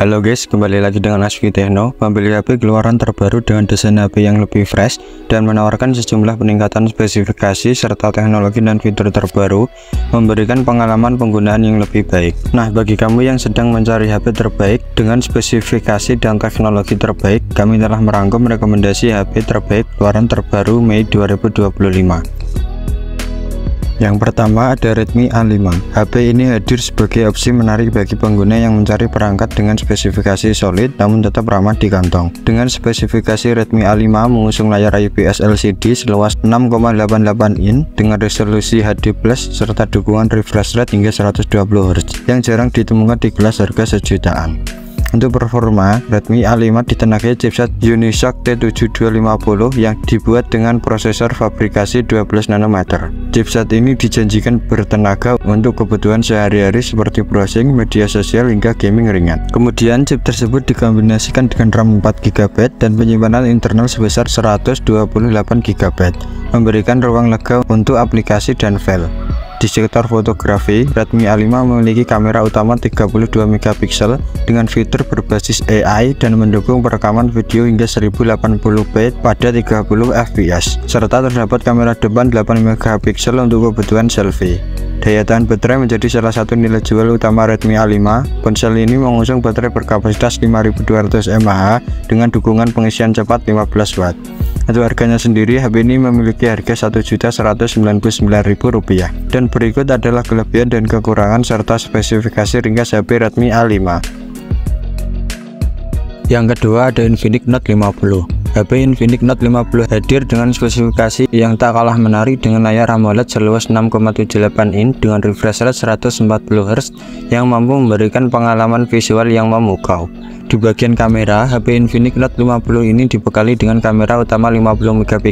Halo guys, kembali lagi dengan Asfi Techno. Membeli HP keluaran terbaru dengan desain HP yang lebih fresh dan menawarkan sejumlah peningkatan spesifikasi serta teknologi dan fitur terbaru, memberikan pengalaman penggunaan yang lebih baik. Nah, bagi kamu yang sedang mencari HP terbaik dengan spesifikasi dan teknologi terbaik, kami telah merangkum rekomendasi HP terbaik keluaran terbaru Mei 2025. Yang pertama ada Redmi A5. HP ini hadir sebagai opsi menarik bagi pengguna yang mencari perangkat dengan spesifikasi solid namun tetap ramah di kantong. Dengan spesifikasi Redmi A5 mengusung layar IPS LCD seluas 6,88 in dengan resolusi HD+ serta dukungan refresh rate hingga 120Hz yang jarang ditemukan di kelas harga sejutaan. Untuk performa, Redmi A5 ditenagai chipset Unisoc T7250 yang dibuat dengan prosesor fabrikasi 12 nanometer. Chipset ini dijanjikan bertenaga untuk kebutuhan sehari-hari seperti browsing, media sosial, hingga gaming ringan. Kemudian chip tersebut dikombinasikan dengan RAM 4GB dan penyimpanan internal sebesar 128GB, memberikan ruang lega untuk aplikasi dan file. Di sektor fotografi, Redmi A5 memiliki kamera utama 32MP dengan fitur berbasis AI dan mendukung perekaman video hingga 1080p pada 30fps, serta terdapat kamera depan 8MP untuk kebutuhan selfie. Daya tahan baterai menjadi salah satu nilai jual utama Redmi A5. Ponsel ini mengusung baterai berkapasitas 5200 mAh dengan dukungan pengisian cepat 15W. Untuk harganya sendiri, HP ini memiliki harga Rp1.199.000. Dan berikut adalah kelebihan dan kekurangan serta spesifikasi ringkas HP Redmi A5. Yang kedua ada Infinix Note 50. HP Infinix Note 50 hadir dengan spesifikasi yang tak kalah menarik dengan layar AMOLED seluas 6,78 in dengan refresh rate 140Hz yang mampu memberikan pengalaman visual yang memukau. Di bagian kamera, HP Infinix Note 50 ini dibekali dengan kamera utama 50MP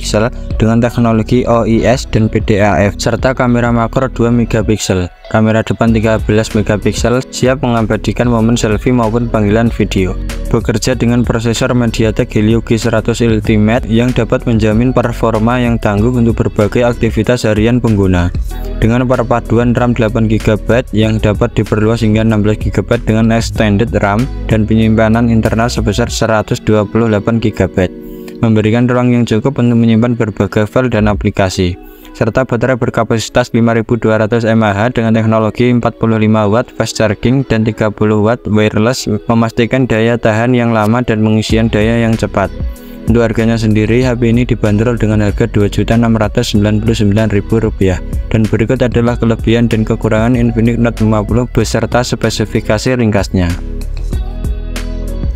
dengan teknologi OIS dan PDAF serta kamera makro 2MP. Kamera depan 13MP siap mengabadikan momen selfie maupun panggilan video. Bekerja dengan prosesor MediaTek Helio G100 Ultimate yang dapat menjamin performa yang tangguh untuk berbagai aktivitas harian pengguna. Dengan perpaduan RAM 8GB yang dapat diperluas hingga 16GB dengan extended RAM dan penyimpanan internal sebesar 128GB, memberikan ruang yang cukup untuk menyimpan berbagai file dan aplikasi. Serta baterai berkapasitas 5200 mAh dengan teknologi 45W fast charging dan 30W wireless, memastikan daya tahan yang lama dan pengisian daya yang cepat. Untuk harganya sendiri, HP ini dibanderol dengan harga Rp2.699.000. Dan berikut adalah kelebihan dan kekurangan Infinix Note 50 beserta spesifikasi ringkasnya.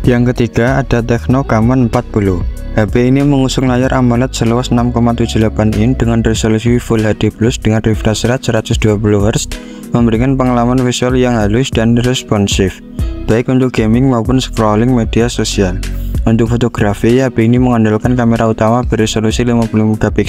Yang ketiga ada Tecno Camon 40. HP ini mengusung layar AMOLED seluas 6,78 in dengan resolusi Full HD+ dengan refresh rate 120Hz, memberikan pengalaman visual yang halus dan responsif, baik untuk gaming maupun scrolling media sosial. Untuk fotografi, HP ini mengandalkan kamera utama beresolusi 50MP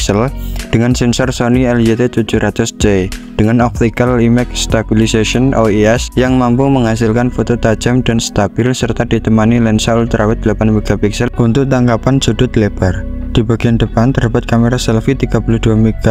dengan sensor Sony LYT700C dengan Optical Image Stabilization (OIS) yang mampu menghasilkan foto tajam dan stabil serta ditemani lensa ultrawide 8MP untuk tangkapan sudut lebar. Di bagian depan terdapat kamera selfie 32MP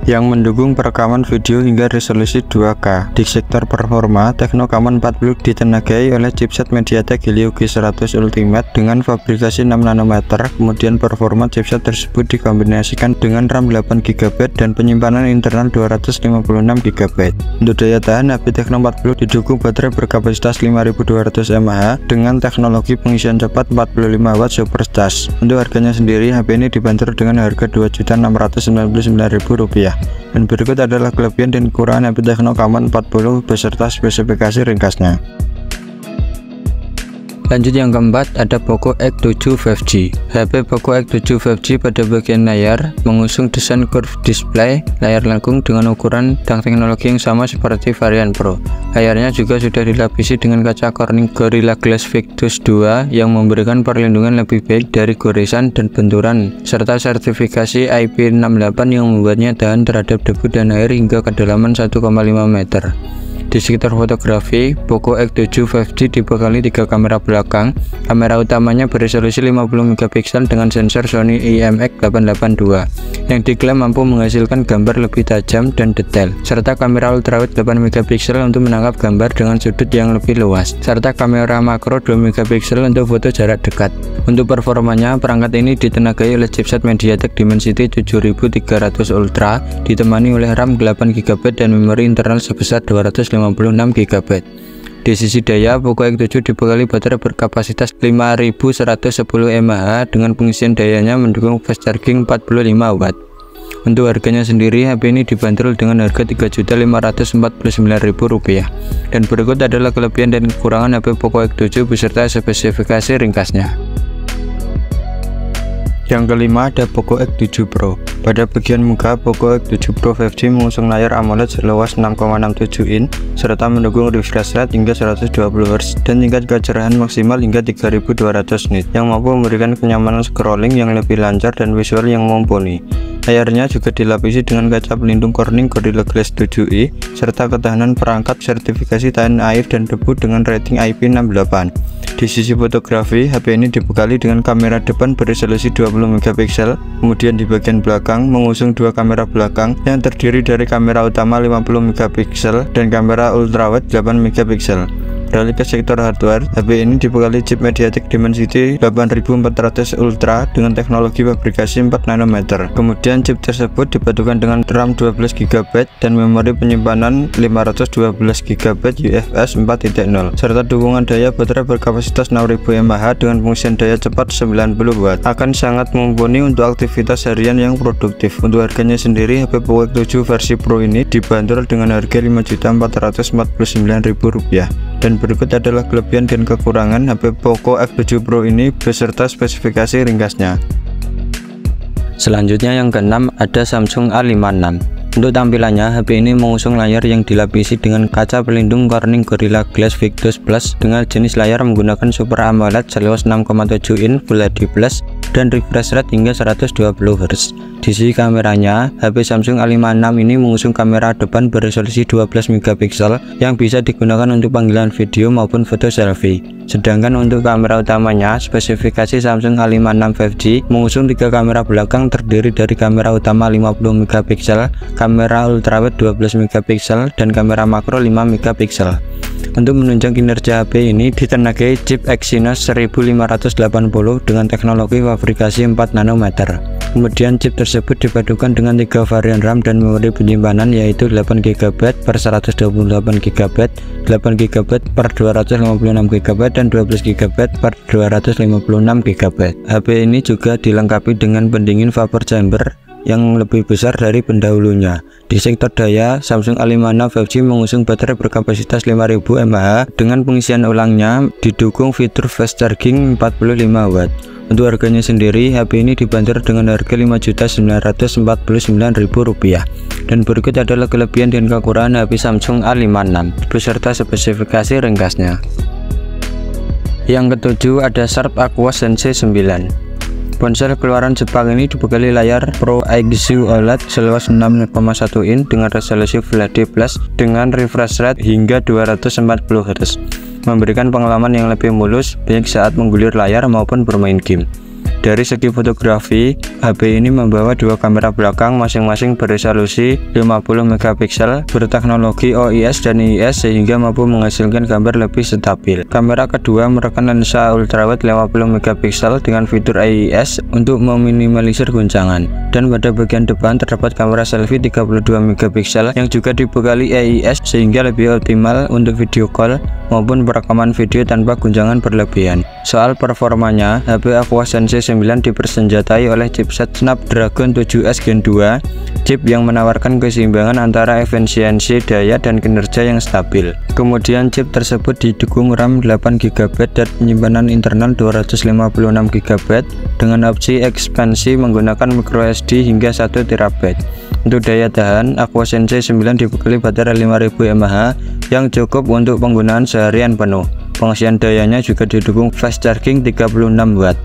yang mendukung perekaman video hingga resolusi 2K. Di sektor performa, Tecno Camon 40 ditenagai oleh chipset MediaTek Helio G100 Ultimate dengan fabrikasi 6 nanometer. Kemudian performa chipset tersebut dikombinasikan dengan RAM 8GB dan penyimpanan internal 256GB. Untuk daya tahan, HP Tecno 40 didukung baterai berkapasitas 5200 mAh dengan teknologi pengisian cepat 45W supercharge. Untuk harganya sendiri, HP ini dibanderol dengan harga Rp2.699.000. Dan berikut adalah kelebihan dan kekurangan HP Tecno Camon 40 beserta spesifikasi ringkasnya. Lanjut yang keempat ada Poco X7 5G. HP Poco X7 5G pada bagian layar mengusung desain curved display layar lengkung dengan ukuran dan teknologi yang sama seperti varian Pro. Layarnya juga sudah dilapisi dengan kaca Corning Gorilla Glass Victus 2 yang memberikan perlindungan lebih baik dari goresan dan benturan, serta sertifikasi IP68 yang membuatnya tahan terhadap debu dan air hingga kedalaman 1,5 meter. Di sektor fotografi, Poco X7 5G dibekali 3 kamera belakang. Kamera utamanya beresolusi 50 megapiksel dengan sensor Sony IMX882 yang diklaim mampu menghasilkan gambar lebih tajam dan detail, serta kamera ultrawide 8 megapiksel untuk menangkap gambar dengan sudut yang lebih luas, serta kamera makro 2 megapiksel untuk foto jarak dekat. Untuk performanya, perangkat ini ditenagai oleh chipset MediaTek Dimensity 7300 Ultra, ditemani oleh RAM 8GB dan memori internal sebesar 256 GB. Di sisi daya, Poco X7 dibekali baterai berkapasitas 5110 mAh dengan pengisian dayanya mendukung fast charging 45 Watt. Untuk harganya sendiri, HP ini dibanderol dengan harga Rp3.549.000. Dan berikut adalah kelebihan dan kekurangan HP Poco X7 beserta spesifikasi ringkasnya. Yang kelima ada Poco X7 Pro. Pada bagian muka, Poco X7 Pro 5G mengusung layar AMOLED seluas 6,67 in serta mendukung refresh rate hingga 120Hz dan tingkat kecerahan maksimal hingga 3200 nits yang mampu memberikan kenyamanan scrolling yang lebih lancar dan visual yang mumpuni. Layarnya juga dilapisi dengan kaca pelindung Corning Gorilla Glass 7i serta ketahanan perangkat sertifikasi tahan air dan debu dengan rating IP68. Di sisi fotografi, HP ini dibekali dengan kamera depan beresolusi 20 megapiksel, kemudian di bagian belakang mengusung 2 kamera belakang yang terdiri dari kamera utama 50 megapiksel dan kamera ultrawide 8 megapiksel. Beralih ke sektor hardware, HP ini dibekali chip MediaTek Dimensity 8400 Ultra dengan teknologi fabrikasi 4 nanometer. Kemudian chip tersebut dipadukan dengan RAM 12GB dan memori penyimpanan 512GB UFS 4.0 serta dukungan daya baterai berkapasitas 6000 mAh dengan pengisian daya cepat 90 Watt. Akan sangat mumpuni untuk aktivitas harian yang produktif. Untuk harganya sendiri, HP Poco X7 versi Pro ini dibanderol dengan harga Rp5.449.000. Dan berikut adalah kelebihan dan kekurangan HP Poco X7 Pro ini beserta spesifikasi ringkasnya. Selanjutnya yang keenam ada Samsung A56. Untuk tampilannya, HP ini mengusung layar yang dilapisi dengan kaca pelindung Corning Gorilla Glass Victus Plus dengan jenis layar menggunakan Super AMOLED seluas 6,7 in Full HD Plus dan refresh rate hingga 120Hz. Di sisi kameranya, HP Samsung A56 ini mengusung kamera depan beresolusi 12 megapiksel yang bisa digunakan untuk panggilan video maupun foto selfie. Sedangkan untuk kamera utamanya, spesifikasi Samsung A56 5G mengusung 3 kamera belakang terdiri dari kamera utama 50 megapiksel, kamera ultrawide 12 megapiksel, dan kamera makro 5 megapiksel. Untuk menunjang kinerja HP ini ditenagai chip Exynos 1580 dengan teknologi fabrikasi 4 nanometer. Kemudian chip tersebut dipadukan dengan 3 varian RAM dan memori penyimpanan yaitu 8GB per 128GB, 8GB per 256GB, dan 12GB per 256GB. HP ini juga dilengkapi dengan pendingin vapor chamber yang lebih besar dari pendahulunya. Di sektor daya, Samsung A56 5G mengusung baterai berkapasitas 5000 mAh dengan pengisian ulangnya didukung fitur fast charging 45 Watt. Untuk harganya sendiri, HP ini dibanderol dengan harga Rp5.949.000. Dan berikut adalah kelebihan dan kekurangan HP Samsung A56 beserta spesifikasi ringkasnya. Yang ketujuh ada Sharp Aqua Sensei 9. Ponsel keluaran Jepang ini dibekali layar Pro XU OLED seluas 6,1 in dengan resolusi Full HD Plus dengan refresh rate hingga 240Hz, memberikan pengalaman yang lebih mulus baik saat menggulir layar maupun bermain game. Dari segi fotografi, HP ini membawa 2 kamera belakang masing-masing beresolusi 50 megapiksel berteknologi OIS dan IIS sehingga mampu menghasilkan gambar lebih stabil. Kamera kedua merupakan lensa ultrawide 50 megapiksel dengan fitur IIS untuk meminimalisir guncangan. Dan pada bagian depan terdapat kamera selfie 32 megapiksel yang juga dibekali IIS sehingga lebih optimal untuk video call maupun perekaman video tanpa guncangan berlebihan. Soal performanya, HP Aqua Sensei 9 dipersenjatai oleh chipset Snapdragon 7S Gen 2, chip yang menawarkan keseimbangan antara efisiensi daya dan kinerja yang stabil. Kemudian chip tersebut didukung RAM 8GB dan penyimpanan internal 256GB dengan opsi ekspansi menggunakan microSD hingga 1TB. Untuk daya tahan, Aqua Sensei 9 dibekali baterai 5000 mAh yang cukup untuk penggunaan seharian penuh. Pengisian dayanya juga didukung fast charging 36 Watt.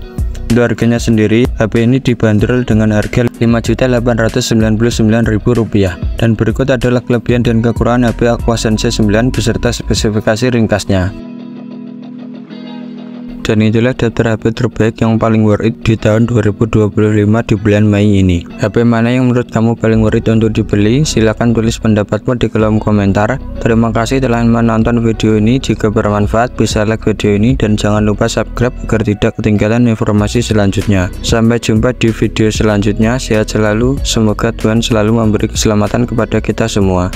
Untuk harganya sendiri, HP ini dibanderol dengan harga Rp5.899.000. Dan berikut adalah kelebihan dan kekurangan HP Aqua Sensei 9 beserta spesifikasi ringkasnya. Dan itulah daftar HP terbaik yang paling worth it di tahun 2025 di bulan Mei ini. HP mana yang menurut kamu paling worth it untuk dibeli? Silahkan tulis pendapatmu di kolom komentar. Terima kasih telah menonton video ini. Jika bermanfaat, bisa like video ini dan jangan lupa subscribe agar tidak ketinggalan informasi selanjutnya. Sampai jumpa di video selanjutnya. Sehat selalu, semoga Tuhan selalu memberi keselamatan kepada kita semua.